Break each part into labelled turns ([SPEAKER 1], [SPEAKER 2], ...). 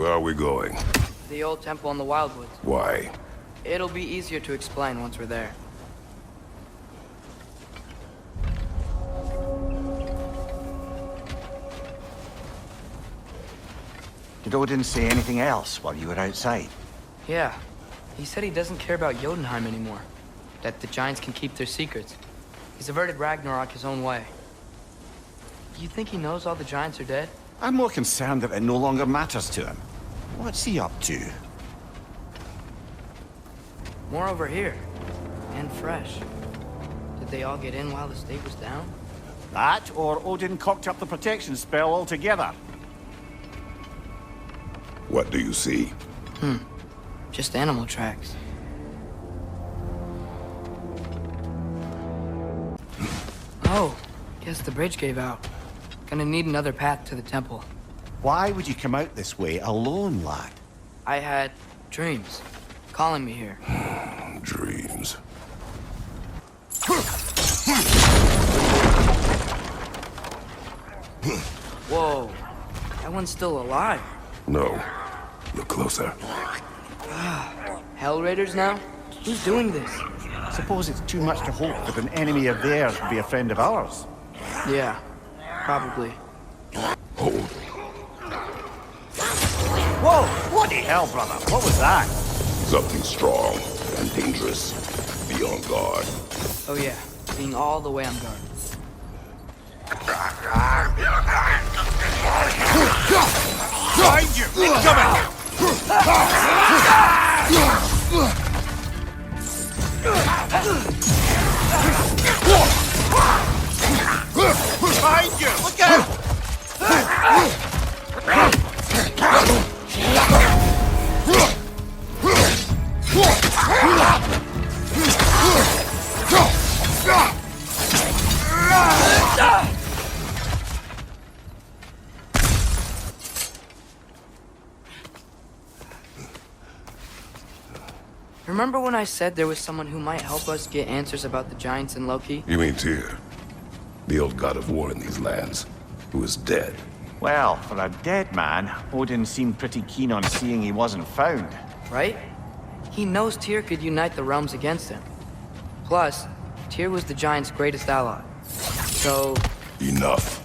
[SPEAKER 1] Where are we going?
[SPEAKER 2] The old temple in the Wildwoods.
[SPEAKER 1] Why?
[SPEAKER 2] It'll be easier to explain once we're there.
[SPEAKER 3] Did Odin say anything else while you were outside?
[SPEAKER 2] Yeah. He said he doesn't care about Jotunheim anymore. That the giants can keep their secrets. He's averted Ragnarok his own way. You think he knows all the giants are dead?
[SPEAKER 3] I'm more concerned that it no longer matters to him. What's he up to?
[SPEAKER 2] More over here. And fresh. Did they all get in while the state was down?
[SPEAKER 3] That, or Odin cocked up the protection spell altogether.
[SPEAKER 1] What do you see?
[SPEAKER 2] Just animal tracks. Oh, guess the bridge gave out. Gonna need another path to the temple.
[SPEAKER 3] Why would you come out this way alone, lad?
[SPEAKER 2] I had dreams calling me here.
[SPEAKER 1] Dreams.
[SPEAKER 2] Whoa, that one's still alive.
[SPEAKER 1] No. Look closer.
[SPEAKER 2] Hell Raiders now? Who's doing this?
[SPEAKER 3] Suppose it's too much to hope that an enemy of theirs would be a friend of ours.
[SPEAKER 2] Yeah, probably.
[SPEAKER 1] Hold.
[SPEAKER 3] Whoa! Bloody hell, brother! What was that?
[SPEAKER 1] Something strong and dangerous. Be on guard.
[SPEAKER 2] Oh yeah, being all the way on guard.
[SPEAKER 3] Behind you! Incoming! Behind you! Look out!
[SPEAKER 2] Remember when I said there was someone who might help us get answers about the giants and Loki?
[SPEAKER 1] You mean Tyr? The old god of war in these lands, who is dead.
[SPEAKER 3] Well, for a dead man, Odin seemed pretty keen on seeing he wasn't found.
[SPEAKER 2] Right? He knows Tyr could unite the realms against him. Plus, Tyr was the giants' greatest ally. So...
[SPEAKER 1] Enough.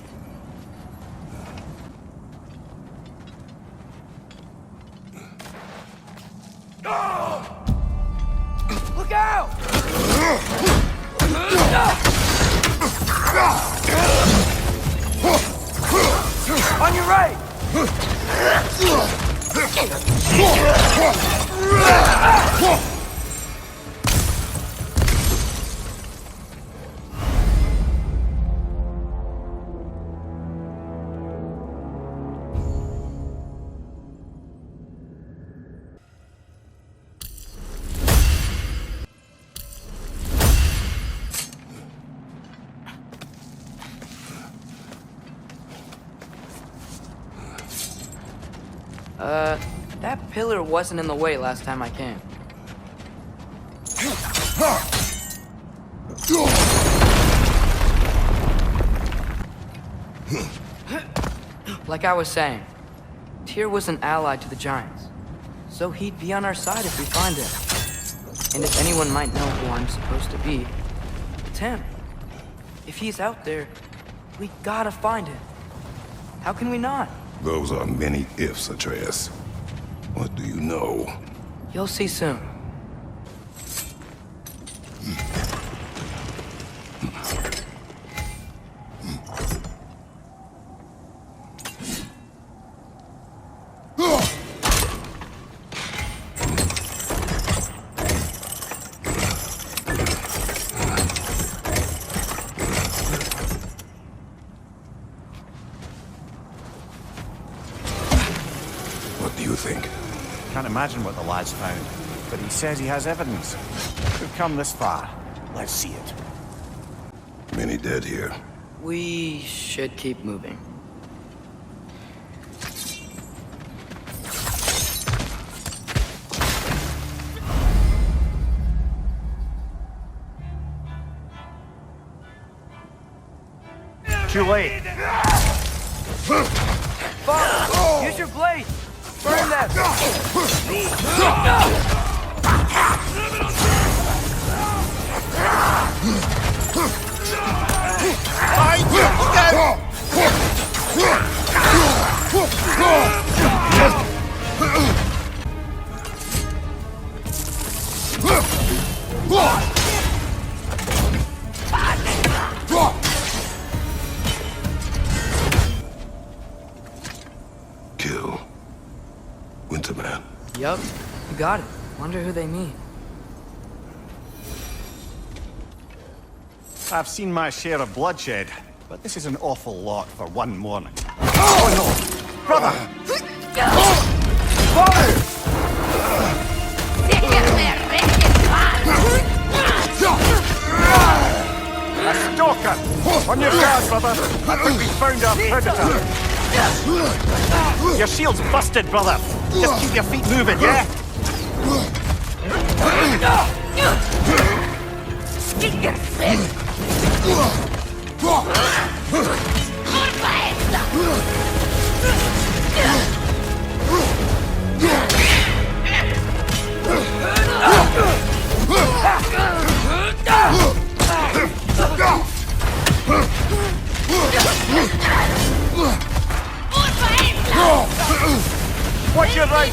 [SPEAKER 2] Look out! On your right! That pillar wasn't in the way last time I came. Like I was saying, Tyr was an ally to the giants, so he'd be on our side if we find him. And if anyone might know who I'm supposed to be, it's him. If he's out there, we gotta find him. How can we not?
[SPEAKER 1] Those are many ifs, Atreus. What do you know?
[SPEAKER 2] You'll see soon.
[SPEAKER 1] What do you think?
[SPEAKER 3] Can't imagine what the lad's found, but he says he has evidence. We've come this far. Let's see it.
[SPEAKER 1] Many dead here.
[SPEAKER 2] We should keep moving.
[SPEAKER 3] Too late.
[SPEAKER 2] Fuck! Use your blade! Burn them!
[SPEAKER 1] Kill Winterman.
[SPEAKER 2] Yup, you got it. Wonder who they mean.
[SPEAKER 3] I've seen my share of bloodshed, but this is an awful lot for one morning. Oh no! Brother! A stalker! On your guard, brother! I think we found our predator! Your shield's busted, brother! Just keep your feet moving, yeah? Watch your right!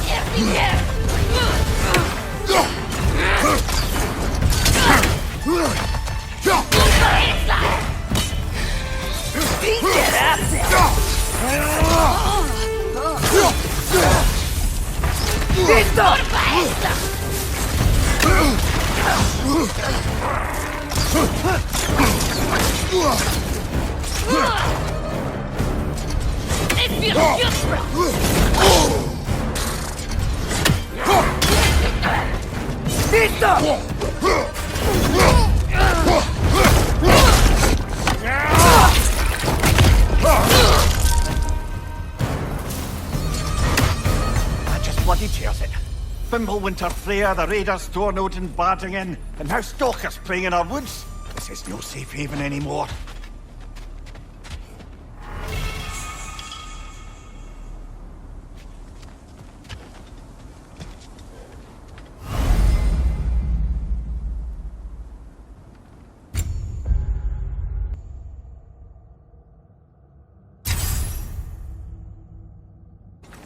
[SPEAKER 3] That just bloody tears it. Fimbulwinter Freya, the raiders Thornode and barging in, and now stalkers preying in our woods. This is no safe haven anymore.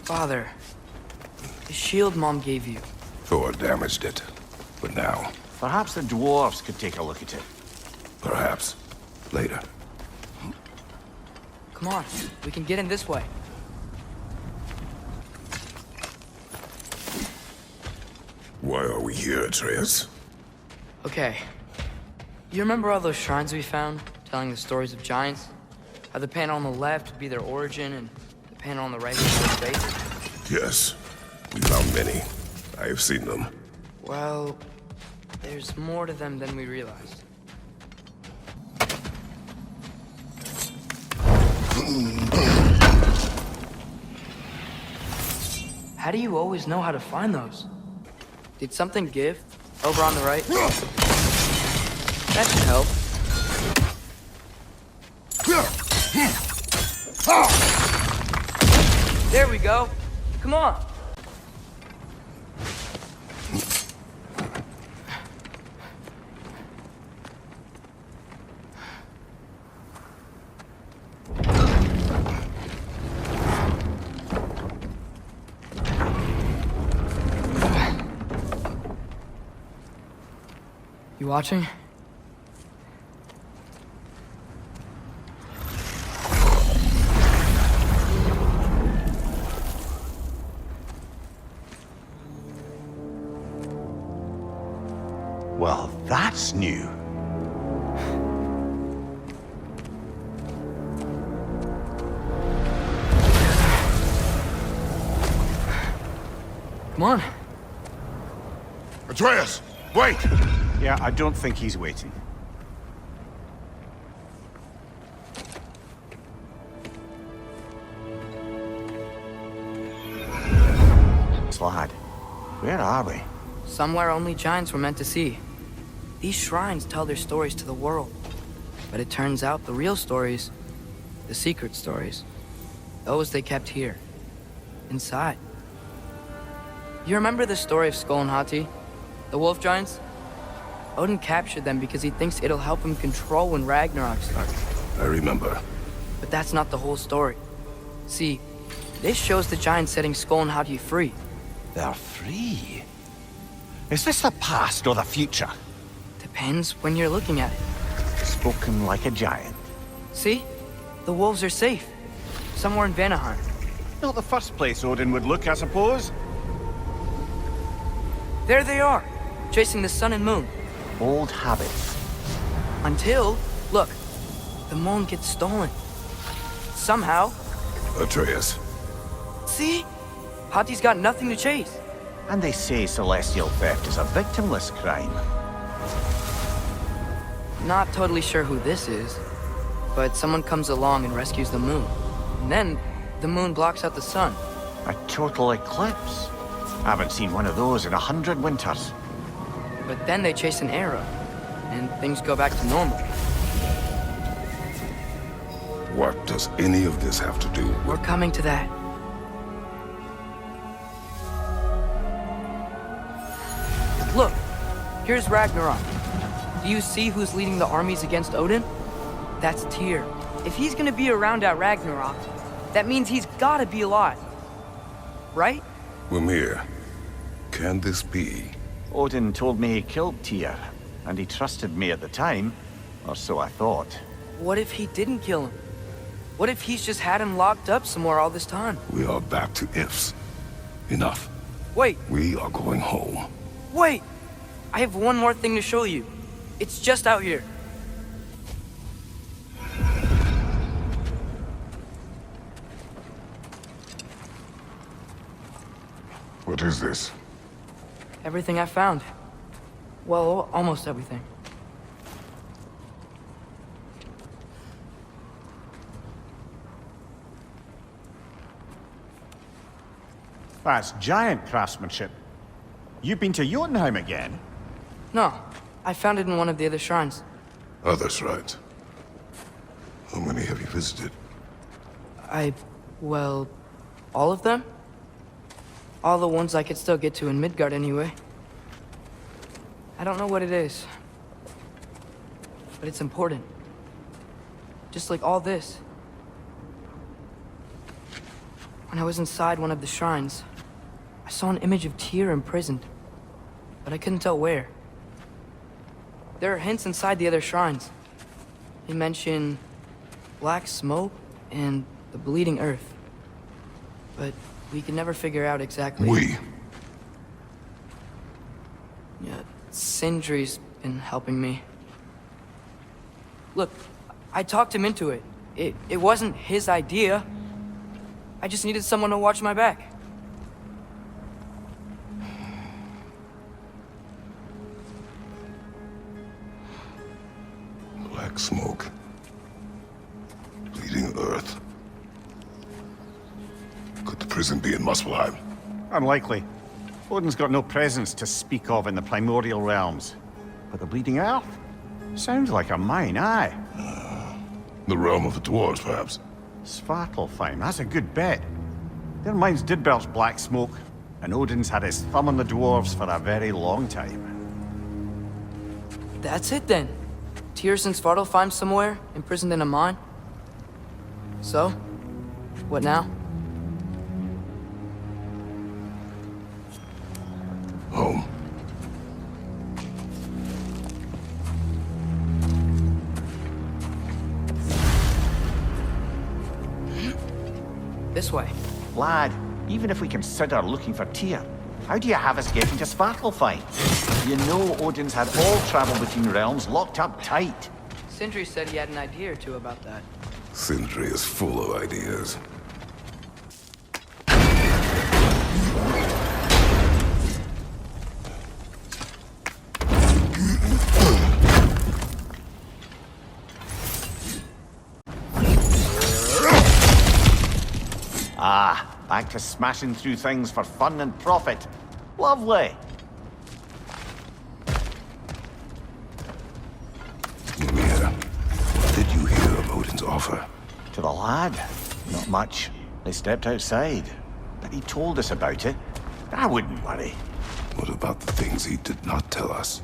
[SPEAKER 2] Father, the shield Mom gave you.
[SPEAKER 1] Thor damaged it. But now,
[SPEAKER 3] Perhaps the dwarves could take a look at it.
[SPEAKER 1] perhaps, later.
[SPEAKER 2] Come on, we can get in this way.
[SPEAKER 1] Why are we here, Atreus?
[SPEAKER 2] Okay. You remember all those shrines we found, telling the stories of giants? How the panel on the left would be their origin, and the panel on the right was their fate?
[SPEAKER 1] Yes. We found many. I have seen them.
[SPEAKER 2] Well, there's more to them than we realized. How do you always know how to find those? Did something give? Over on the right? That should help. There we go. Come on. You watching?
[SPEAKER 3] Well, that's new.
[SPEAKER 2] Come on.
[SPEAKER 1] Atreus! Wait!
[SPEAKER 3] Yeah, I don't think he's waiting. Slide, where are we?
[SPEAKER 2] Somewhere only giants were meant to see. These shrines tell their stories to the world. But it turns out the real stories, the secret stories, those they kept here, inside. You remember the story of Skull and Hati? The wolf giants? Odin captured them because he thinks it'll help him control when Ragnarok starts.
[SPEAKER 1] I remember.
[SPEAKER 2] But that's not the whole story. See, this shows the giants setting Skull and Hati free.
[SPEAKER 3] They're free? Is this the past or the future?
[SPEAKER 2] Depends when you're looking at it.
[SPEAKER 3] Spoken like a giant.
[SPEAKER 2] See? The wolves are safe. Somewhere in Vanaheim.
[SPEAKER 3] Not the first place Odin would look, I suppose.
[SPEAKER 2] There they are, chasing the sun and moon.
[SPEAKER 3] Old habits.
[SPEAKER 2] Until, look, the moon gets stolen. Somehow.
[SPEAKER 1] Atreus.
[SPEAKER 2] See? Hati's got nothing to chase.
[SPEAKER 3] And they say celestial theft is a victimless crime.
[SPEAKER 2] Not totally sure who this is, but someone comes along and rescues the moon. And then, the moon blocks out the sun.
[SPEAKER 3] A total eclipse. I haven't seen one of those in 100 winters.
[SPEAKER 2] But then they chase an arrow, and things go back to normal.
[SPEAKER 1] What does any of this have to do with...
[SPEAKER 2] We're coming to that. Look, here's Ragnarok. Do you see who's leading the armies against Odin? That's Tyr. If he's gonna be around at Ragnarok, that means he's gotta be alive. Right?
[SPEAKER 1] Mimir, can this be?
[SPEAKER 3] Odin told me he killed Tyr, and he trusted me at the time, or so I thought.
[SPEAKER 2] What if he didn't kill him? What if he's just had him locked up somewhere all this time?
[SPEAKER 1] We are back to ifs. Enough.
[SPEAKER 2] Wait,
[SPEAKER 1] We are going home.
[SPEAKER 2] wait! I have one more thing to show you. It's just out here.
[SPEAKER 1] What is this?
[SPEAKER 2] Everything I found. Well, almost everything.
[SPEAKER 3] That's giant craftsmanship. You've been to Jotunheim again?
[SPEAKER 2] No, I found it in one of the other shrines.
[SPEAKER 1] Other shrines. How many have you visited?
[SPEAKER 2] Well, all of them? All the ones I could still get to in Midgard anyway. I don't know what it is, but it's important. Just like all this. When I was inside one of the shrines, I saw an image of Tyr imprisoned, but I couldn't tell where. There are hints inside the other shrines. They mention black smoke and the bleeding earth, but we could never figure out exactly. Yeah, Sindri's been helping me. Look, I talked him into it. It wasn't his idea. I just needed someone to watch my back.
[SPEAKER 1] Black smoke. Bleeding earth. Could the prison be in Muspelheim?
[SPEAKER 3] Unlikely. Odin's got no presence to speak of in the primordial realms. But the bleeding earth? Sounds like a mine, aye.
[SPEAKER 1] The realm of the dwarves, perhaps?
[SPEAKER 3] Svartalfheim, that's a good bet. Their mines did belch black smoke, and Odin's had his thumb on the dwarves for a very long time.
[SPEAKER 2] That's it then. Tyr's in Svartalfheim somewhere, imprisoned in a mine. So, what now?
[SPEAKER 1] Home.
[SPEAKER 2] This way.
[SPEAKER 3] Lad, even if we consider looking for Tyr, how do you have us getting to Svartalfheim? You know Odin's had all travel between realms locked up tight.
[SPEAKER 2] Sindri said he had an idea or two about that.
[SPEAKER 1] Sindri is full of ideas.
[SPEAKER 3] Ah, back to smashing through things for fun and profit. Lovely.
[SPEAKER 1] Mimir, what did you hear of Odin's offer?
[SPEAKER 3] To the lad? Not much. They stepped outside. But he told us about it. I wouldn't worry.
[SPEAKER 1] What about the things he did not tell us?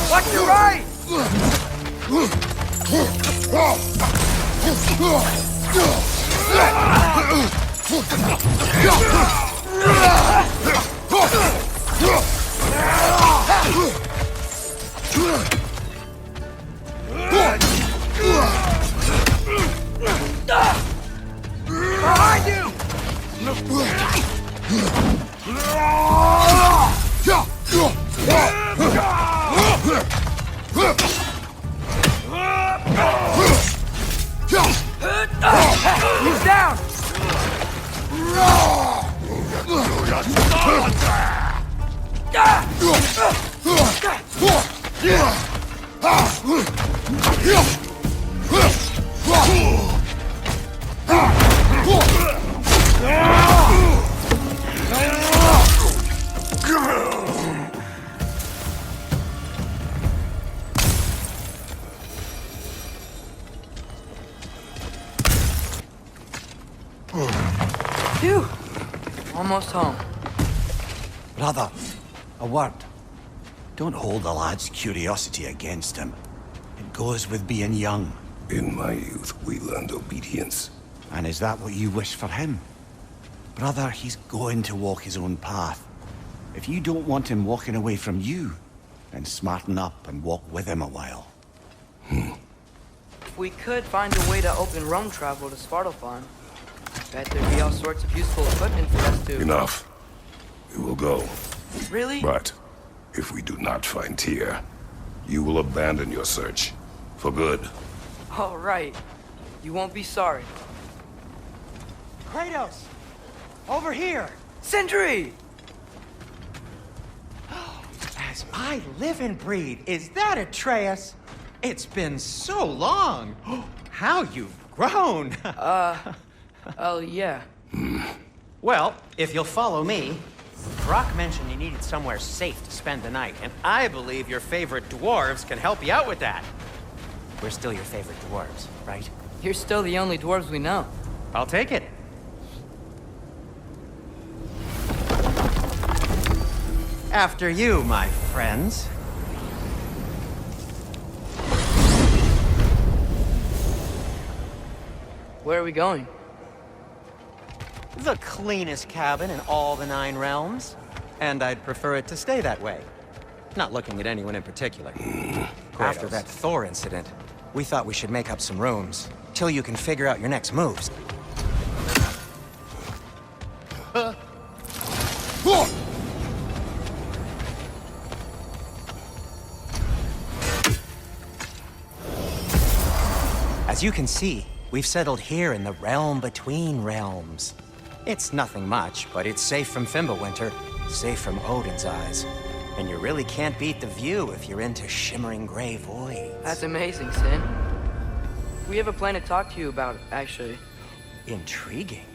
[SPEAKER 2] Watch your right! Behind you! He's down! Phew! Almost home.
[SPEAKER 3] Brother, a word. Don't hold the lad's curiosity against him. It goes with being young.
[SPEAKER 1] In my youth, we learned obedience.
[SPEAKER 3] And is that what you wish for him? Brother, he's going to walk his own path. If you don't want him walking away from you, then smarten up and walk with him a while.
[SPEAKER 2] If we could find a way to open Rome travel to Svartalfheim, bet there'd be all sorts of useful equipment for us to...
[SPEAKER 1] Enough. We will go.
[SPEAKER 2] Really?
[SPEAKER 1] But if we do not find Tyr, you will abandon your search. For good.
[SPEAKER 2] All right. You won't be sorry.
[SPEAKER 4] Kratos! Over here!
[SPEAKER 2] Sindri!
[SPEAKER 4] As I live and breathe, is that Atreus? It's been so long! How you've grown!
[SPEAKER 2] Oh, yeah.
[SPEAKER 4] Well, if you'll follow me, Brock mentioned you needed somewhere safe to spend the night, and I believe your favorite dwarves can help you out with that. We're still your favorite dwarves, right?
[SPEAKER 2] You're still the only dwarves we know.
[SPEAKER 4] I'll take it. After you, my friends.
[SPEAKER 2] Where are we going?
[SPEAKER 4] The cleanest cabin in all the 9 realms. And I'd prefer it to stay that way. Not looking at anyone in particular. After that Thor incident, we thought we should make up some rooms, till you can figure out your next moves. As you can see, we've settled here in the realm between realms. It's nothing much, but it's safe from Fimbulwinter, safe from Odin's eyes. And you really can't beat the view if you're into shimmering gray voids.
[SPEAKER 2] That's amazing, Sin. We have a plan to talk to you about, actually.
[SPEAKER 4] Intriguing.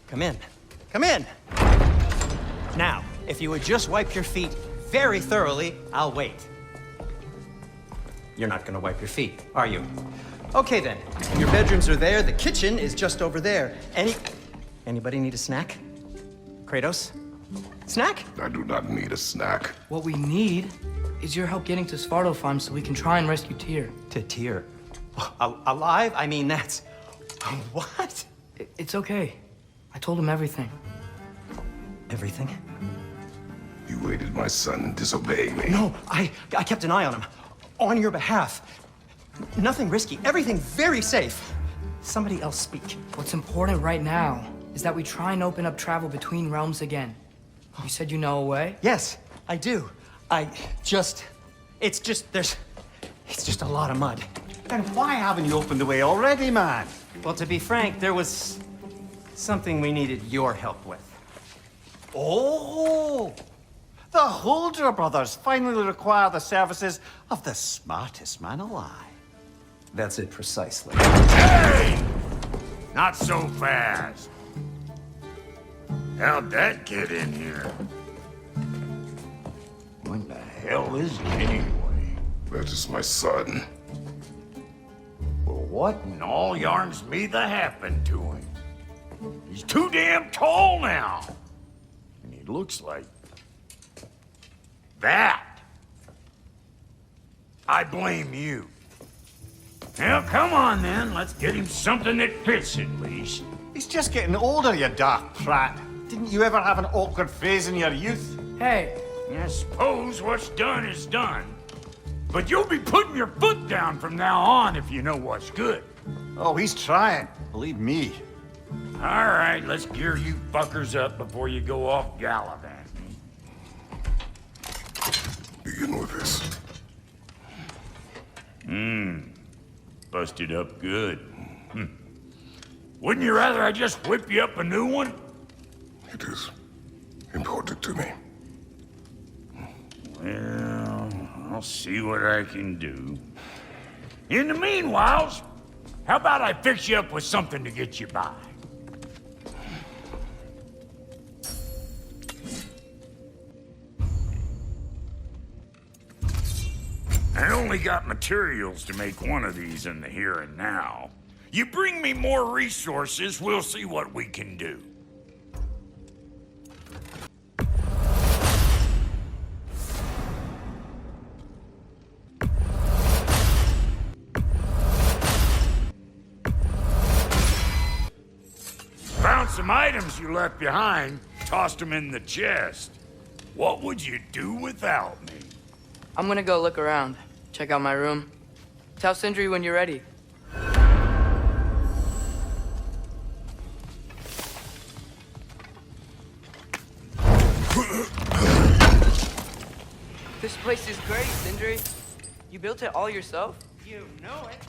[SPEAKER 4] Come in. Come in! Now, if you would just wipe your feet very thoroughly, I'll wait. You're not gonna wipe your feet, are you? Okay then. Your bedrooms are there, the kitchen is just over there. Anybody need a snack? Kratos? Snack?
[SPEAKER 1] I do not need a snack.
[SPEAKER 2] What we need is your help getting to Svartalfheim so we can try and rescue Tyr.
[SPEAKER 4] To Tyr. Alive? I mean, that's... What?
[SPEAKER 2] It's okay. I told him everything.
[SPEAKER 4] Everything?
[SPEAKER 1] You aided my son in disobeying me.
[SPEAKER 4] No, I kept an eye on him. On your behalf. Nothing risky. Everything very safe. Somebody else speak.
[SPEAKER 2] What's important right now is that we try and open up travel between realms again. You said you know a way?
[SPEAKER 4] Yes, I do. It's just a lot of mud.
[SPEAKER 3] Then why haven't you opened the way already, man?
[SPEAKER 4] Well, to be frank, there was something we needed your help with.
[SPEAKER 3] Oh! The Holder brothers finally require the services of the smartest man alive.
[SPEAKER 4] That's it precisely.
[SPEAKER 5] Hey! Not so fast. How'd that get in here? What the hell is it anyway?
[SPEAKER 1] That is my son.
[SPEAKER 5] Well, what in all yarns me that happened to him? He's too damn tall now. And he looks like... that. I blame you. Well, come on then. Let's get him something that fits at least.
[SPEAKER 3] He's just getting older, you dark prat. Didn't you ever have an awkward phase in your youth?
[SPEAKER 2] Hey,
[SPEAKER 5] I suppose what's done is done. But you'll be putting your foot down from now on if you know what's good.
[SPEAKER 3] Oh, he's trying. Believe me.
[SPEAKER 5] All right, let's gear you fuckers up before you go off gallivanting.
[SPEAKER 1] Begin with this.
[SPEAKER 5] Busted up good. Wouldn't you rather I just whip you up a new one?
[SPEAKER 1] It is important to me.
[SPEAKER 5] Well, I'll see what I can do. In the meanwhile, how about I fix you up with something to get you by? I only got materials to make one of these in the here and now. You bring me more resources, we'll see what we can do. Found some items you left behind, tossed them in the chest. What would you do without me?
[SPEAKER 2] I'm gonna go look around. Check out my room. Tell Sindri when you're ready. This place is great, Sindri. You built it all yourself?
[SPEAKER 4] You know it.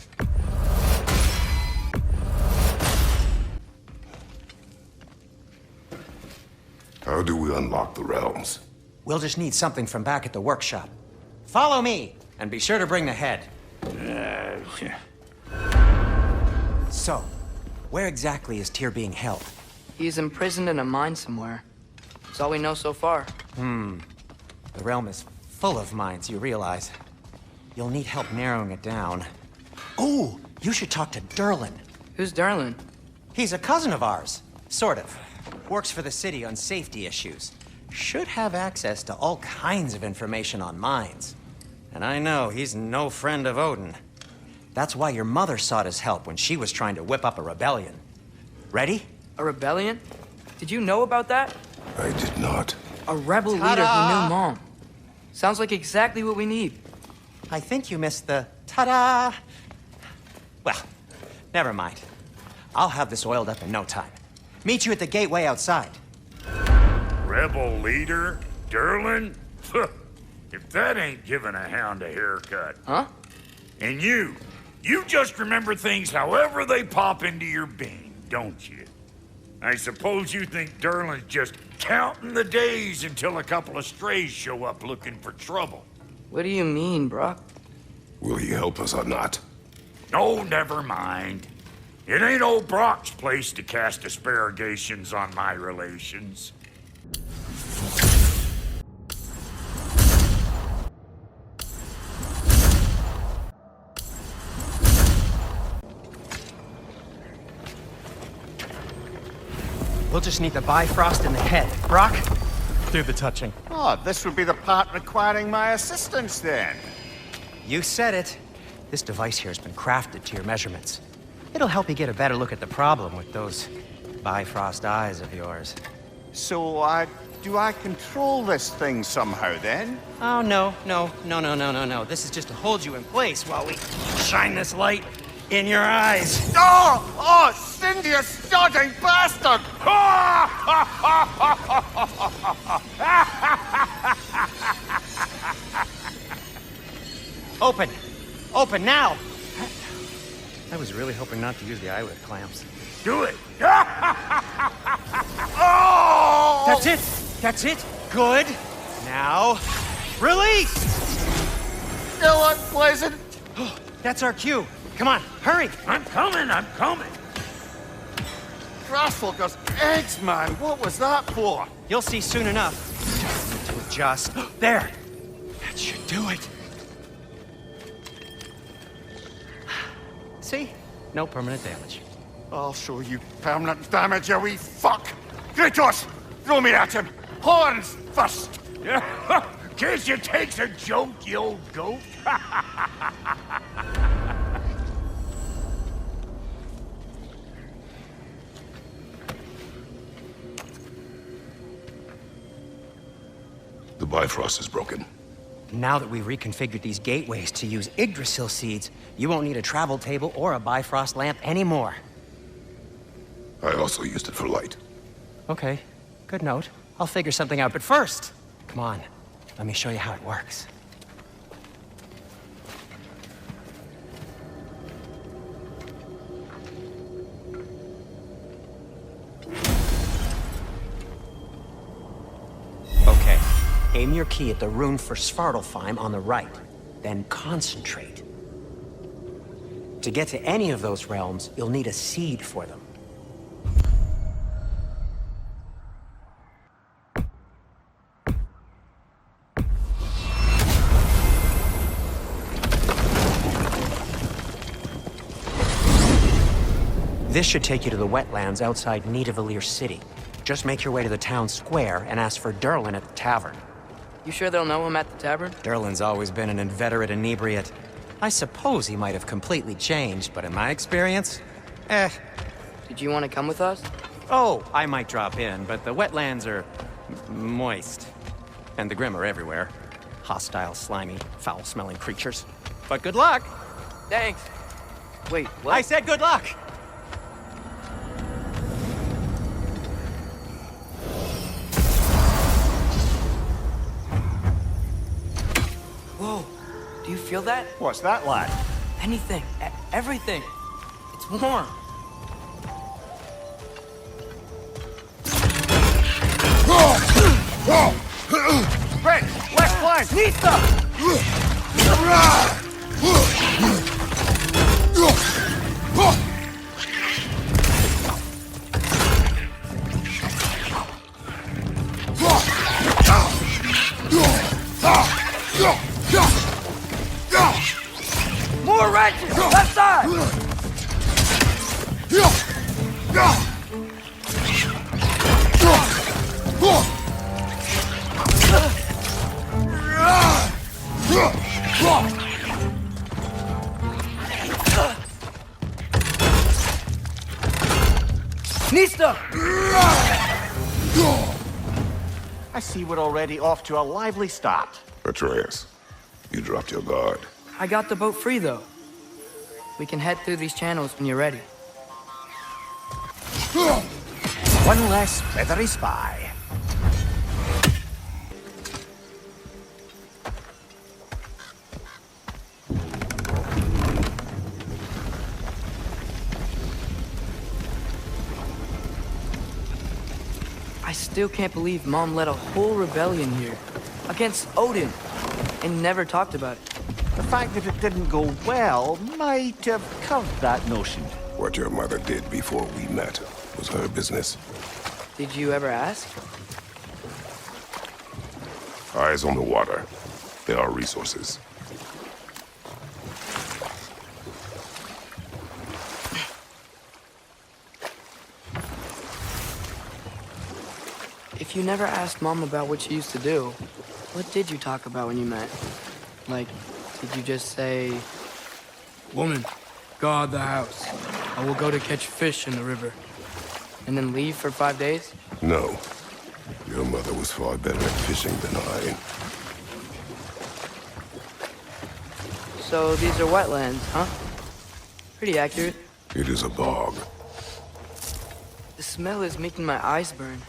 [SPEAKER 1] How do we unlock the realms?
[SPEAKER 4] We'll just need something from back at the workshop. Follow me, and be sure to bring the head. So, where exactly is Tyr being held?
[SPEAKER 2] He's imprisoned in a mine somewhere. That's all we know so far.
[SPEAKER 4] The realm is full of mines, you realize. You'll need help narrowing it down. Oh, you should talk to Durlin.
[SPEAKER 2] Who's Darlin?
[SPEAKER 4] He's a cousin of ours, sort of. Works for the city on safety issues. Should have access to all kinds of information on mines. And I know he's no friend of Odin. That's why your mother sought his help when she was trying to whip up a rebellion. Ready?
[SPEAKER 2] A rebellion? Did you know about that?
[SPEAKER 1] I did not.
[SPEAKER 2] A rebel leader who knew Mom. Sounds like exactly what we need.
[SPEAKER 4] I think you missed the ta-da. Well, never mind. I'll have this oiled up in no time. Meet you at the gateway outside.
[SPEAKER 5] Rebel leader? Durlin? If that ain't giving a hound a haircut.
[SPEAKER 2] Huh?
[SPEAKER 5] And you just remember things however they pop into your being, don't you? I suppose you think Durlin's just counting the days until a couple of strays show up looking for trouble.
[SPEAKER 2] What do you mean, Brock?
[SPEAKER 1] Will he help us or not?
[SPEAKER 5] Oh, never mind. It ain't old Brock's place to cast asparagations on my relations.
[SPEAKER 4] We'll just need the Bifrost in the head. Brock, do the touching.
[SPEAKER 3] Oh, this would be the part requiring my assistance then.
[SPEAKER 4] You said it. This device here has been crafted to your measurements. It'll help you get a better look at the problem with those Bifrost eyes of yours.
[SPEAKER 3] So, do I control this thing somehow then?
[SPEAKER 4] Oh, no. This is just to hold you in place while we shine this light in your eyes.
[SPEAKER 3] Oh, Cindy, you sodding bastard!
[SPEAKER 4] Open now! I was really hoping not to use the eyelid clamps.
[SPEAKER 5] Do it!
[SPEAKER 3] Oh!
[SPEAKER 4] That's it! Good! Now, release!
[SPEAKER 3] Still unpleasant.
[SPEAKER 4] That's our cue. Come on, hurry!
[SPEAKER 5] I'm coming, I'm coming.
[SPEAKER 3] Grassfuckers, eggs, man. What was that for?
[SPEAKER 4] You'll see soon enough. Just need to adjust. There! That should do it. See? No permanent damage.
[SPEAKER 3] I'll show you permanent damage, you wee fuck. Kratos, throw me at him. Horns first.
[SPEAKER 5] Guess you takes a joke, you old goat.
[SPEAKER 1] The Bifrost is broken.
[SPEAKER 4] Now that we've reconfigured these gateways to use Yggdrasil seeds, you won't need a travel table or a Bifrost lamp anymore.
[SPEAKER 1] I also used it for light.
[SPEAKER 4] Okay, good note. I'll figure something out, but first, come on, let me show you how it works. Okay, aim your key at the rune for Svartalfheim on the right, then concentrate. To get to any of those realms, you'll need a seed for them. This should take you to the wetlands outside Nidavellir city. Just make your way to the town square and ask for Durlin at the tavern.
[SPEAKER 2] You sure they'll know him at the tavern?
[SPEAKER 4] Durlin's always been an inveterate inebriate. I suppose he might have completely changed, but in my experience,
[SPEAKER 2] Did you want to come with us?
[SPEAKER 4] Oh, I might drop in, but the wetlands are moist. And the Grim are everywhere. Hostile, slimy, foul-smelling creatures. But good luck!
[SPEAKER 2] Thanks. Wait, what?
[SPEAKER 4] I said good luck!
[SPEAKER 2] Whoa, do you feel that?
[SPEAKER 3] What's that, lad?
[SPEAKER 2] Anything, everything. It's warm.
[SPEAKER 3] Red, left flank!
[SPEAKER 2] Nista! More wrenches! Left side! Nista!
[SPEAKER 3] I see we're already off to a lively start.
[SPEAKER 1] Atreus, you dropped your guard.
[SPEAKER 2] I got the boat free, though. We can head through these channels when you're ready.
[SPEAKER 3] One less feathery spy.
[SPEAKER 2] I still can't believe Mom led a whole rebellion here. Against Odin. And never talked about it.
[SPEAKER 3] The fact that it didn't go well might have curved that notion.
[SPEAKER 1] What your mother did before we met was her business.
[SPEAKER 2] Did you ever ask?
[SPEAKER 1] Eyes on the water. There are resources.
[SPEAKER 2] If you never asked Mom about what she used to do, what did you talk about when you met? Like, did you just say, "Woman, guard the house. I will go to catch fish in the river," and then leave for 5 days?
[SPEAKER 1] No. Your mother was far better at fishing than I.
[SPEAKER 2] So these are wetlands, huh? Pretty accurate.
[SPEAKER 1] It is a bog.
[SPEAKER 2] The smell is making my eyes burn.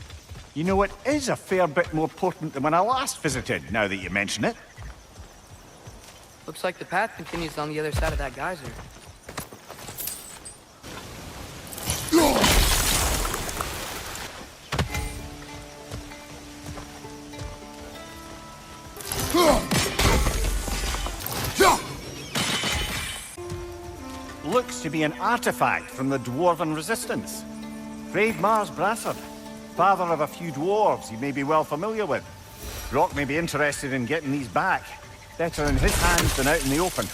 [SPEAKER 3] You know, it is a fair bit more potent than when I last visited, now that you mention it.
[SPEAKER 2] Looks like the path continues on the other side of that geyser.
[SPEAKER 3] looks to be an artifact from the Dwarven Resistance. Brave Mars Brassard, father of a few dwarves you may be well familiar with. Rock may be interested in getting these back. Better in his hands than out in the open.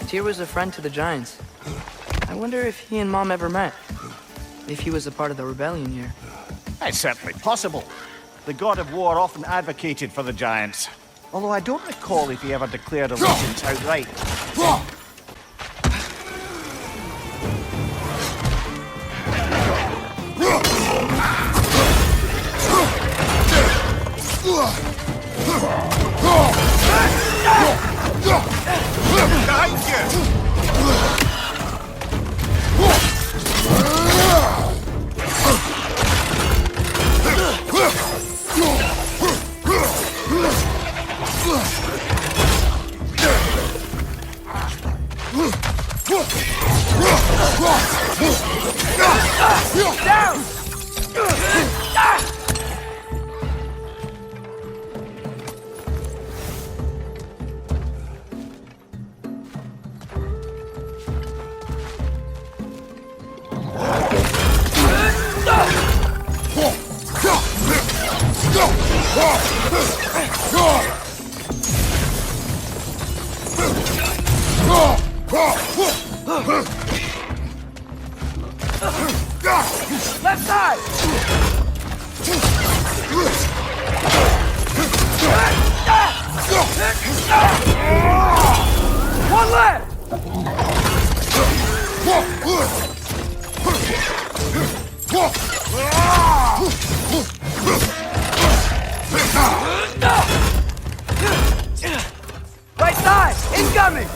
[SPEAKER 2] Tyr was a friend to the Giants. I wonder if he and Mom ever met. If he was a part of the rebellion here.
[SPEAKER 3] It's certainly possible. The god of war often advocated for the Giants. Although I don't recall if he ever declared allegiance outright.
[SPEAKER 2] Left side! One left! Right side! Incoming!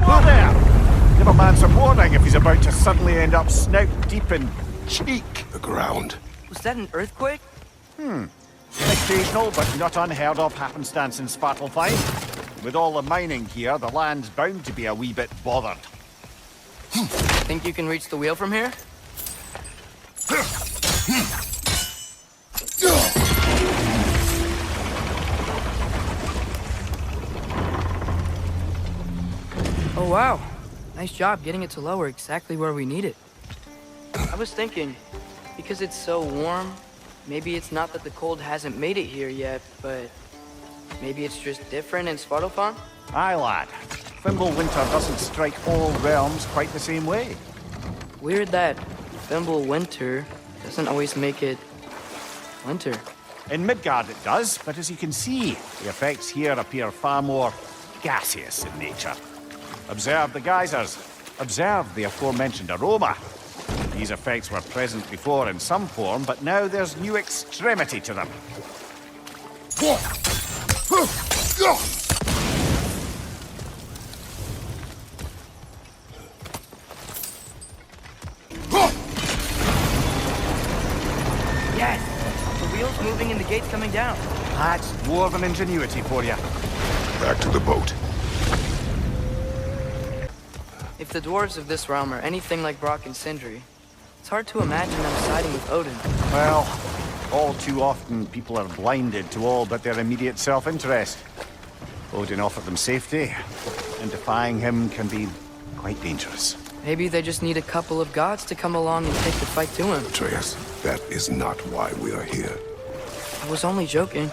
[SPEAKER 3] Whoa there! Give a man some warning if he's about to suddenly end up snout deep in cheek.
[SPEAKER 1] The ground.
[SPEAKER 2] Was that an earthquake?
[SPEAKER 3] Occasional, but not unheard of happenstance in Svartalfheim. With all the mining here, the land's bound to be a wee bit bothered.
[SPEAKER 2] Think you can reach the wheel from here? Oh wow, nice job getting it to lower exactly where we need it. I was thinking, because it's so warm, maybe it's not that the cold hasn't made it here yet, but maybe it's just different in Svartalfheim?
[SPEAKER 3] Aye, lad. Winter doesn't strike all realms quite the same way.
[SPEAKER 2] Weird that Winter doesn't always make it winter.
[SPEAKER 3] In Midgard it does, but as you can see, the effects here appear far more gaseous in nature. Observe the geysers. Observe the aforementioned aroma. These effects were present before in some form, but now there's new extremity to them.
[SPEAKER 2] Yes! The wheel's moving and the gate's coming down.
[SPEAKER 3] That's dwarven ingenuity for you.
[SPEAKER 1] Back to the boat.
[SPEAKER 2] If the dwarves of this realm are anything like Brock and Sindri, it's hard to imagine them siding with Odin.
[SPEAKER 3] Well, all too often people are blinded to all but their immediate self-interest. Odin offered them safety, and defying him can be quite dangerous.
[SPEAKER 2] Maybe they just need a couple of gods to come along and take the fight to him.
[SPEAKER 1] Atreus, that is not why we are here.
[SPEAKER 2] I was only joking.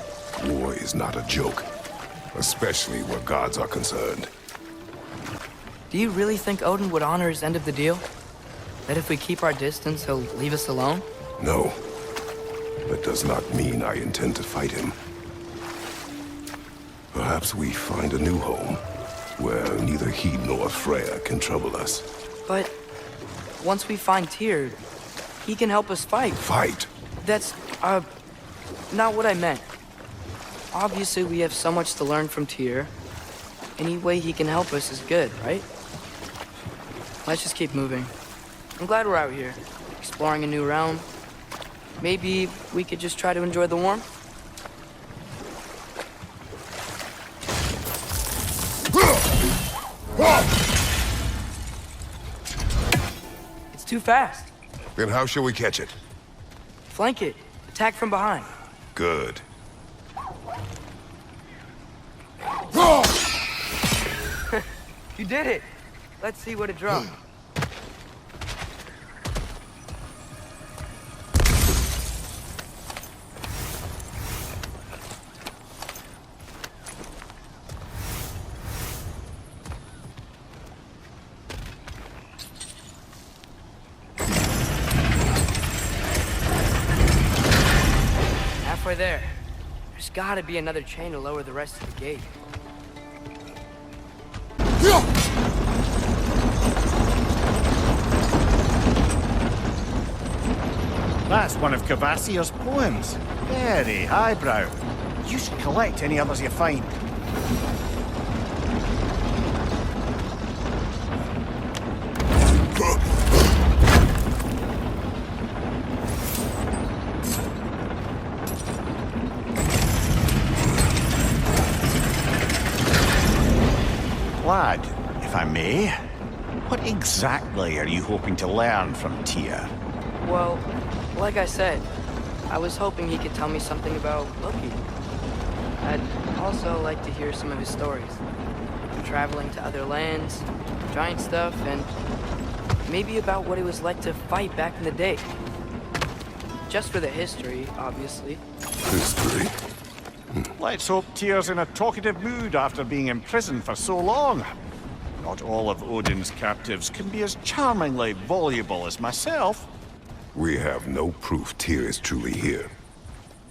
[SPEAKER 1] War is not a joke, especially where gods are concerned.
[SPEAKER 2] Do you really think Odin would honor his end of the deal? That if we keep our distance, he'll leave us alone?
[SPEAKER 1] No. That does not mean I intend to fight him. Perhaps we find a new home, where neither he nor Freya can trouble us.
[SPEAKER 2] But once we find Tyr, he can help us fight.
[SPEAKER 1] Fight?
[SPEAKER 2] That's, not what I meant. Obviously, we have so much to learn from Tyr. Any way he can help us is good, right? Let's just keep moving. I'm glad we're out here, exploring a new realm. Maybe we could just try to enjoy the warmth? It's too fast.
[SPEAKER 1] Then how shall we catch it?
[SPEAKER 2] Flank it. Attack from behind.
[SPEAKER 1] Good.
[SPEAKER 2] You did it! Let's see what it dropped. Halfway there. There's gotta be another chain to lower the rest of the gate.
[SPEAKER 3] That's one of Cavassier's poems. Very highbrow. You should collect any others you find. Lad, if I may, what exactly are you hoping to learn from Tyr?
[SPEAKER 2] Well, like I said, I was hoping he could tell me something about Loki. I'd also like to hear some of his stories. Traveling to other lands, giant stuff, and maybe about what it was like to fight back in the day. Just for the history, obviously.
[SPEAKER 1] History?
[SPEAKER 3] Let's hope Tyr's in a talkative mood after being imprisoned for so long. Not all of Odin's captives can be as charmingly voluble as myself.
[SPEAKER 1] We have no proof Tyr is truly here.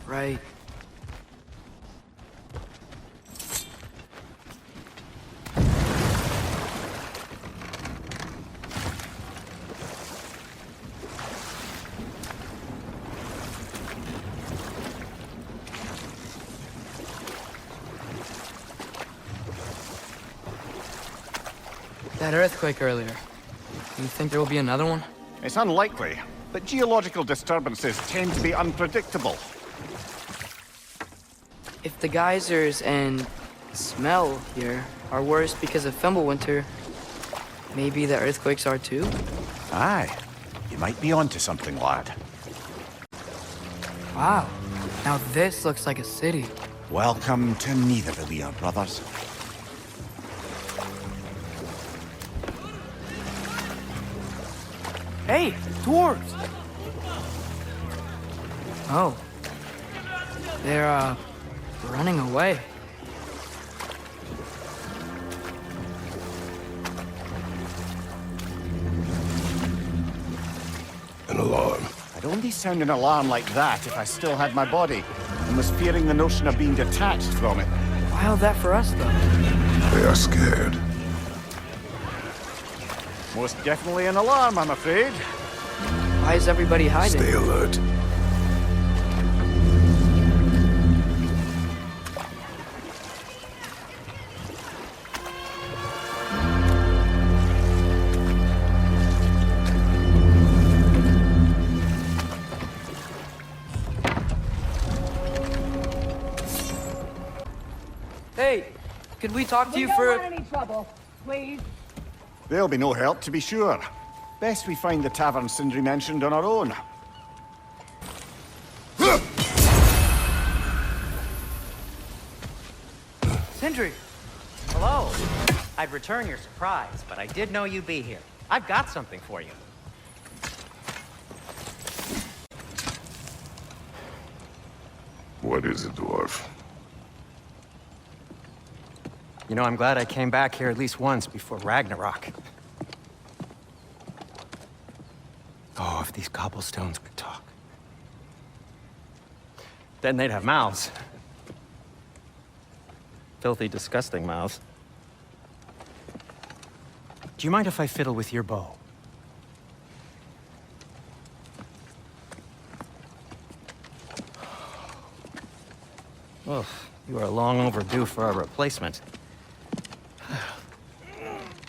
[SPEAKER 2] Right. That earthquake earlier. You think there will be another one?
[SPEAKER 3] It's unlikely, but geological disturbances tend to be unpredictable.
[SPEAKER 2] If the geysers and smell here are worse because of Fimbulwinter, maybe the earthquakes are too?
[SPEAKER 3] Aye, you might be onto something, lad.
[SPEAKER 2] Wow. Now this looks like a city.
[SPEAKER 3] Welcome to Nidavellir, brothers.
[SPEAKER 2] Hey, dwarves! Oh. They're, running away.
[SPEAKER 1] An alarm.
[SPEAKER 3] I'd only sound an alarm like that if I still had my body, and was fearing the notion of being detached from it.
[SPEAKER 2] Wild that for us, though.
[SPEAKER 1] They are scared.
[SPEAKER 3] Most definitely an alarm, I'm afraid.
[SPEAKER 2] Why is everybody hiding?
[SPEAKER 1] Stay alert.
[SPEAKER 2] Hey, could we talk to you
[SPEAKER 6] We
[SPEAKER 2] for...
[SPEAKER 6] don't want any trouble, please.
[SPEAKER 3] There'll be no help, to be sure. Best we find the tavern Sindri mentioned on our own.
[SPEAKER 2] Sindri!
[SPEAKER 4] Hello. I'd return your surprise, but I did know you'd be here. I've got something for you.
[SPEAKER 1] What is it, dwarf?
[SPEAKER 4] You know, I'm glad I came back here at least once before Ragnarok. Oh, if these cobblestones could talk. Then they'd have mouths. Filthy, disgusting mouths. Do you mind if I fiddle with your bow? Oh, you are long overdue for a replacement.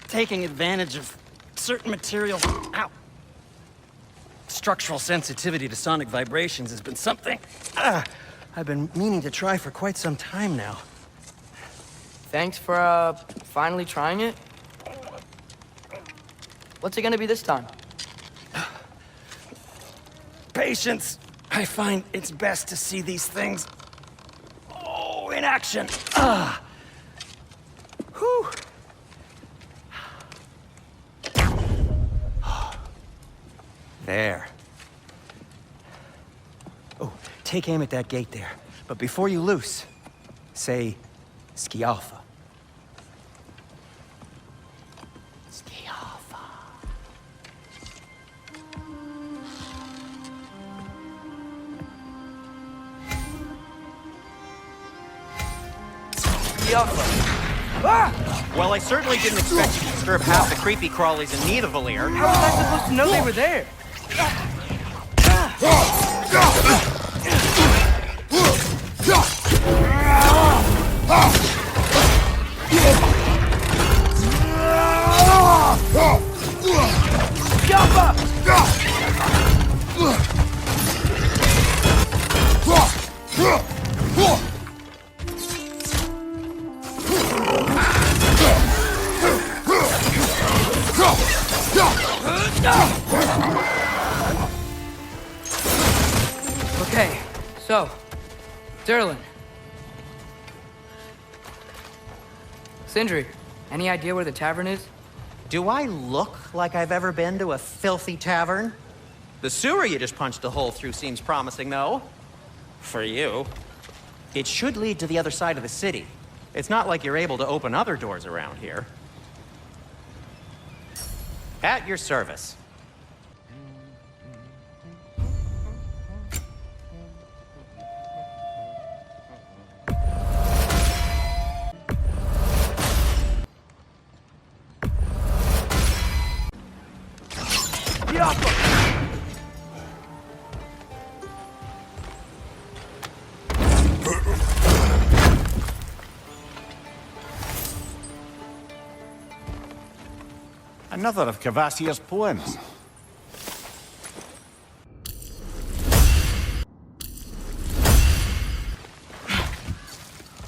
[SPEAKER 4] Taking advantage of certain materials. Ow! Structural sensitivity to sonic vibrations has been something I've been meaning to try for quite some time now.
[SPEAKER 2] Thanks for, finally trying it. What's it gonna be this time?
[SPEAKER 4] Patience. I find it's best to see these things, in action. Whew. There. Oh, take aim at that gate there. But before you loose, say, Skialfa. Skialfa. Well, I certainly didn't expect you to disturb half the creepy crawlies in Nidavellir.
[SPEAKER 2] How was I supposed to know they were there? Okay, so, Derlin. Sindri, any idea where the tavern is?
[SPEAKER 4] Do I look like I've ever been to a filthy tavern? The sewer you just punched a hole through seems promising, though. For you. It should lead to the other side of the city. It's not like you're able to open other doors around here. At your service.
[SPEAKER 3] Another of Cavassier's poems.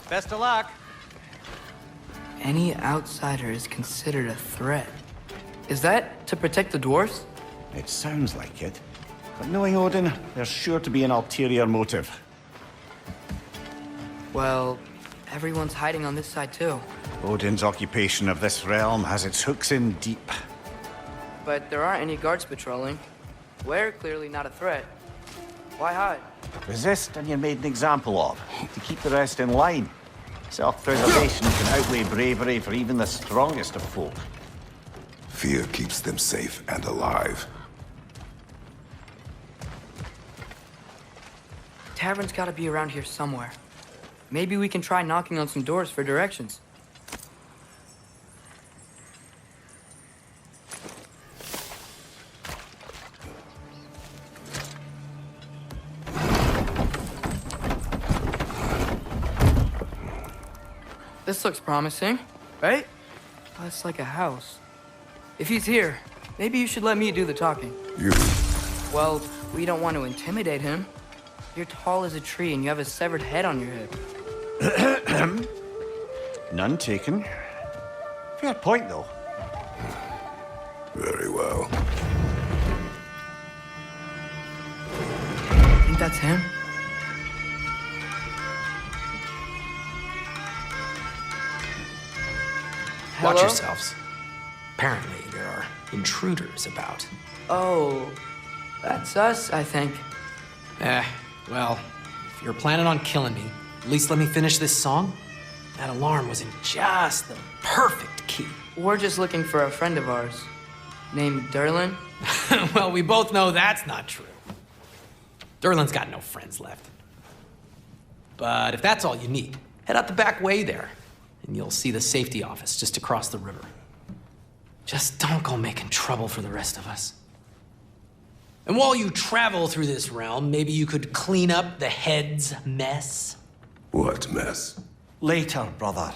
[SPEAKER 4] Best of luck.
[SPEAKER 2] Any outsider is considered a threat. Is that to protect the dwarves?
[SPEAKER 3] It sounds like it. But knowing Odin, there's sure to be an ulterior motive.
[SPEAKER 2] Well, everyone's hiding on this side too.
[SPEAKER 3] Odin's occupation of this realm has its hooks in deep.
[SPEAKER 2] But there aren't any guards patrolling. We're clearly not a threat. Why hide?
[SPEAKER 3] Resist and you're made an example of, to keep the rest in line. Self-preservation can outweigh bravery for even the strongest of folk.
[SPEAKER 1] Fear keeps them safe and alive.
[SPEAKER 2] Tavern's gotta be around here somewhere. Maybe we can try knocking on some doors for directions. This looks promising, right? Oh, it's like a house. If he's here, maybe you should let me do the talking.
[SPEAKER 1] You...
[SPEAKER 2] Well, we don't want to intimidate him. You're tall as a tree and you have a severed head on your head.
[SPEAKER 3] None taken. Fair point, though.
[SPEAKER 1] Very well.
[SPEAKER 2] Think that's him?
[SPEAKER 7] Watch
[SPEAKER 2] Hello?
[SPEAKER 7] yourselves. Apparently, there are intruders about.
[SPEAKER 2] Oh, that's us, I think.
[SPEAKER 7] Well, if you're planning on killing me, at least let me finish this song. That alarm was in just the perfect key.
[SPEAKER 2] We're just looking for a friend of ours, named Derlin.
[SPEAKER 7] Well, we both know that's not true. Derlin's got no friends left. But if that's all you need, head out the back way there, and you'll see the safety office just across the river. Just don't go making trouble for the rest of us. And while you travel through this realm, maybe you could clean up the head's mess.
[SPEAKER 1] What mess?
[SPEAKER 4] Later, brother.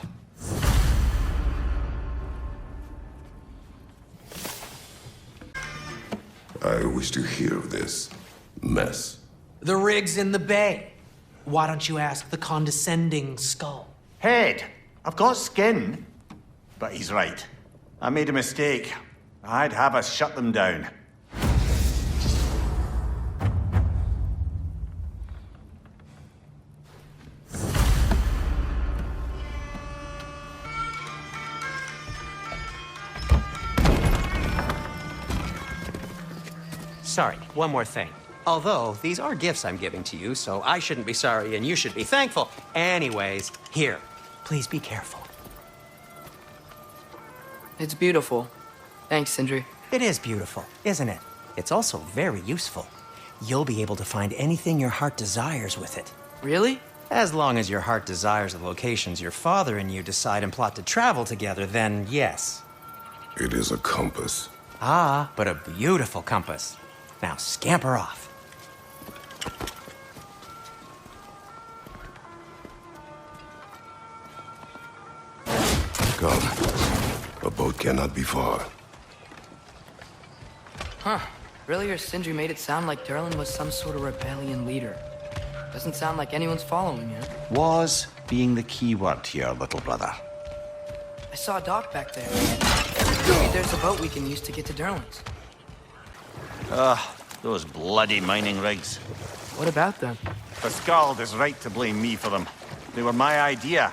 [SPEAKER 1] I wish to hear of this mess.
[SPEAKER 7] The rig's in the bay. Why don't you ask the condescending skull?
[SPEAKER 3] Head, I've got skin. But he's right. I made a mistake. I'd have us shut them down.
[SPEAKER 4] Sorry, one more thing. Although, these are gifts I'm giving to you, so I shouldn't be sorry and you should be thankful. Anyways, here, please be careful.
[SPEAKER 2] It's beautiful. Thanks, Sindri.
[SPEAKER 4] It is beautiful, isn't it? It's also very useful. You'll be able to find anything your heart desires with it.
[SPEAKER 2] Really?
[SPEAKER 4] As long as your heart desires the locations your father and you decide and plot to travel together, then yes.
[SPEAKER 1] It is a compass.
[SPEAKER 4] Ah, but a beautiful compass. Now scamper off.
[SPEAKER 1] Come. A boat cannot be far.
[SPEAKER 2] Huh. Earlier, Sindri made it sound like Durlin was some sort of rebellion leader. Doesn't sound like anyone's following him.
[SPEAKER 3] Was being the key word here, little brother.
[SPEAKER 2] I saw a dock back there. Maybe there's a boat we can use to get to Durlin's.
[SPEAKER 3] Those bloody mining rigs.
[SPEAKER 2] What about them?
[SPEAKER 3] The Skald is right to blame me for them. They were my idea.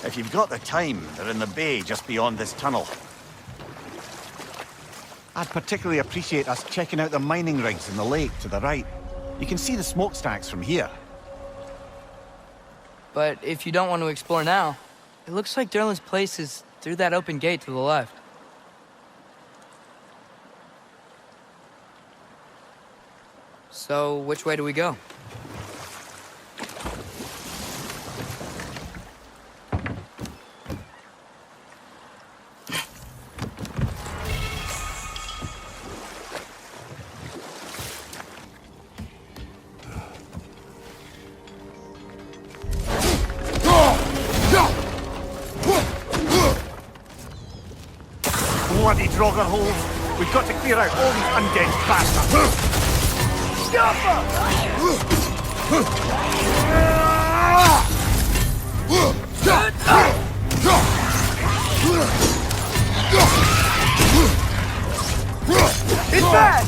[SPEAKER 3] If you've got the time, they're in the bay just beyond this tunnel. I'd particularly appreciate us checking out the mining rigs in the lake to the right. You can see the smokestacks from here.
[SPEAKER 2] But if you don't want to explore now, it looks like Durlin's place is through that open gate to the left. So, which way do we go?
[SPEAKER 3] Bloody Draugr holes! We've got to clear out all these undead bastards!
[SPEAKER 2] It's bad!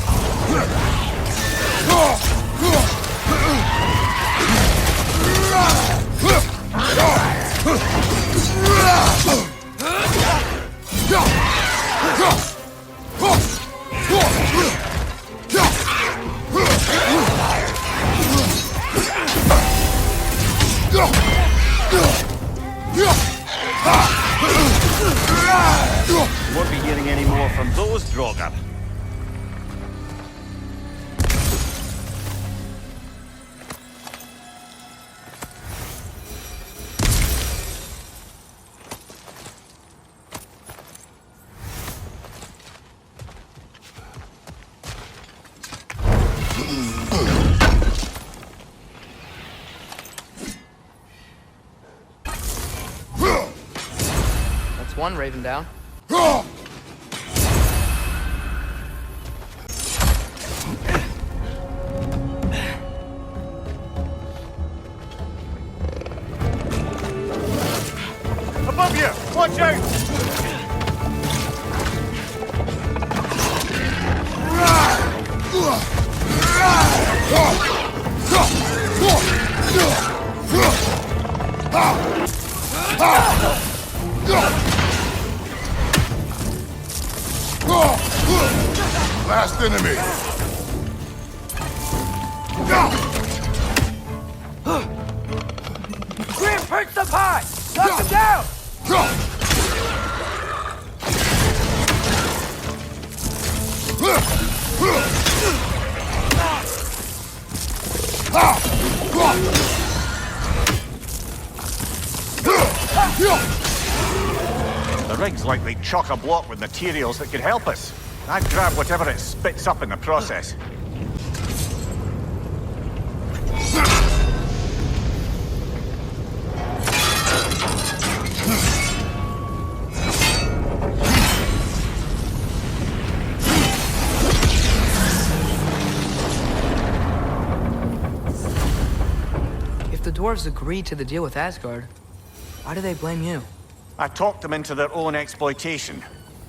[SPEAKER 3] Won't be hearing any more from those Draugr.
[SPEAKER 2] That's one raven down.
[SPEAKER 3] Above you! Watch out!
[SPEAKER 1] Last enemy!
[SPEAKER 2] Grim, perch the pie! Knock him down!
[SPEAKER 3] The rig's likely chock-a-block with materials that could help us. I'd grab whatever it spits up in the process.
[SPEAKER 2] dwarves agreed to the deal with Asgard, why do they blame you?
[SPEAKER 3] I talked them into their own exploitation.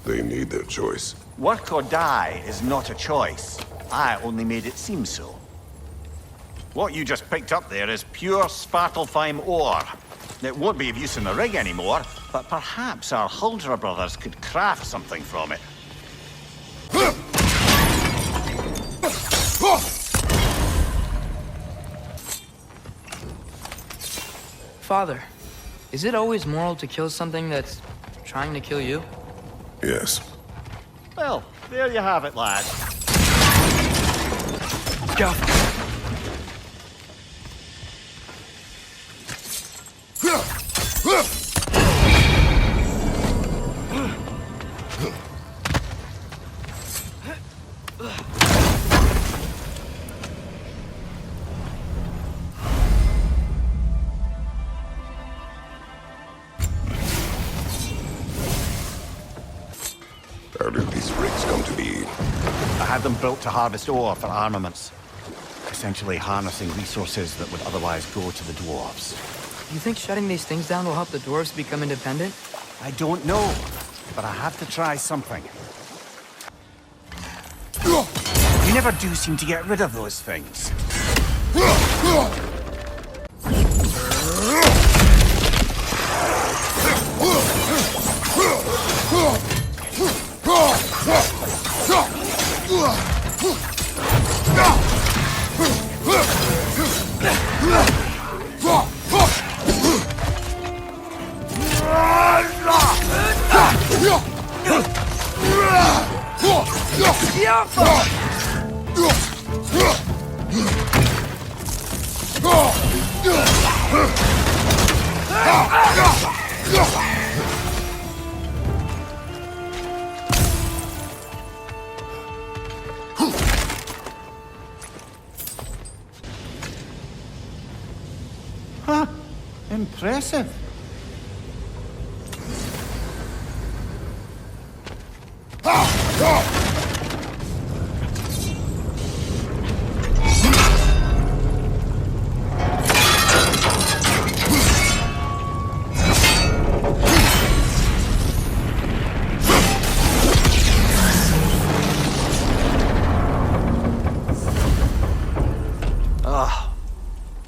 [SPEAKER 1] They need their choice.
[SPEAKER 3] Work or die is not a choice. I only made it seem so. What you just picked up there is pure Svartalfheim ore. It won't be of use in the rig anymore, but perhaps our Huldra brothers could craft something from it.
[SPEAKER 2] Father, is it always moral to kill something that's trying to kill you?
[SPEAKER 1] Yes.
[SPEAKER 3] Well, there you have it, lad.
[SPEAKER 2] Go.
[SPEAKER 1] How did these rigs come to be?
[SPEAKER 3] I had them built to harvest ore for armaments. Essentially harnessing resources that would otherwise go to the dwarves.
[SPEAKER 2] You think shutting these things down will help the dwarves become independent?
[SPEAKER 3] I don't know, but I have to try something. You never do seem to get rid of those things. Huh. Impressive.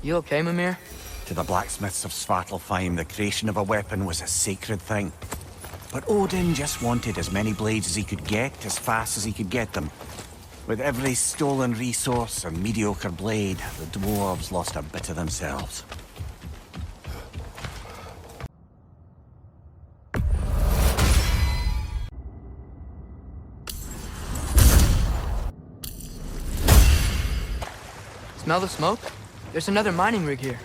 [SPEAKER 2] You okay, Mimir?
[SPEAKER 3] To the blacksmiths of Svartalfheim, the creation of a weapon was a sacred thing. But Odin just wanted as many blades as he could get, as fast as he could get them. With every stolen resource and mediocre blade, the dwarves lost a bit of themselves.
[SPEAKER 2] Smell the smoke? There's another mining rig here.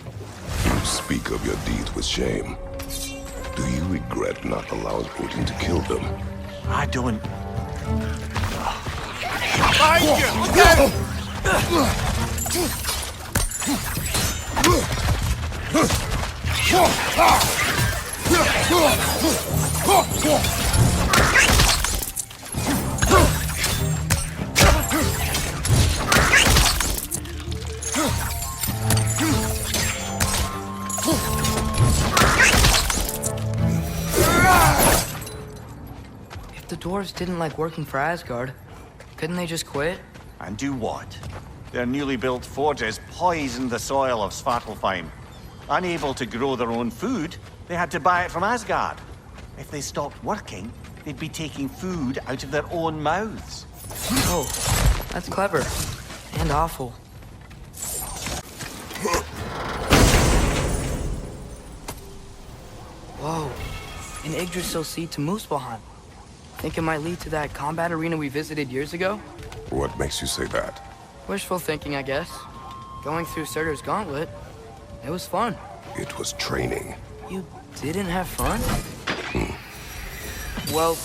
[SPEAKER 1] You speak of your deeds with shame. Do you regret not allowing Odin to kill them?
[SPEAKER 3] I don't.
[SPEAKER 2] If the dwarves didn't like working for Asgard, couldn't they just quit?
[SPEAKER 3] And do what? Their newly built forges poisoned the soil of Svartalfheim. Unable to grow their own food, they had to buy it from Asgard. If they stopped working, they'd be taking food out of their own mouths.
[SPEAKER 2] Oh, that's clever. And awful. Whoa, an Yggdrasil seed to Muspelheim. Think it might lead to that combat arena we visited years ago?
[SPEAKER 1] What makes you say that?
[SPEAKER 2] Wishful thinking, I guess. Going through Surtur's gauntlet, it was fun.
[SPEAKER 1] It was training.
[SPEAKER 2] You didn't have fun? Well,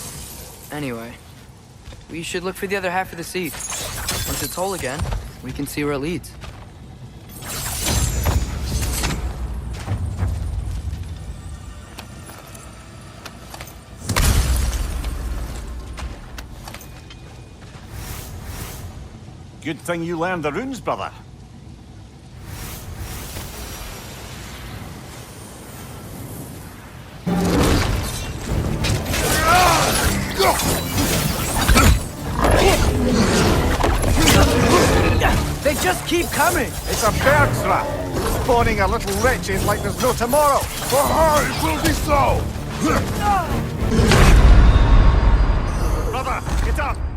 [SPEAKER 2] anyway. We should look for the other half of the seed. Once it's whole again, we can see where it leads.
[SPEAKER 3] Good thing you learned the runes, brother.
[SPEAKER 2] They just keep coming!
[SPEAKER 3] It's a bird's rat, spawning a little wretches like there's no tomorrow.
[SPEAKER 1] It will be so!
[SPEAKER 3] Brother, get up!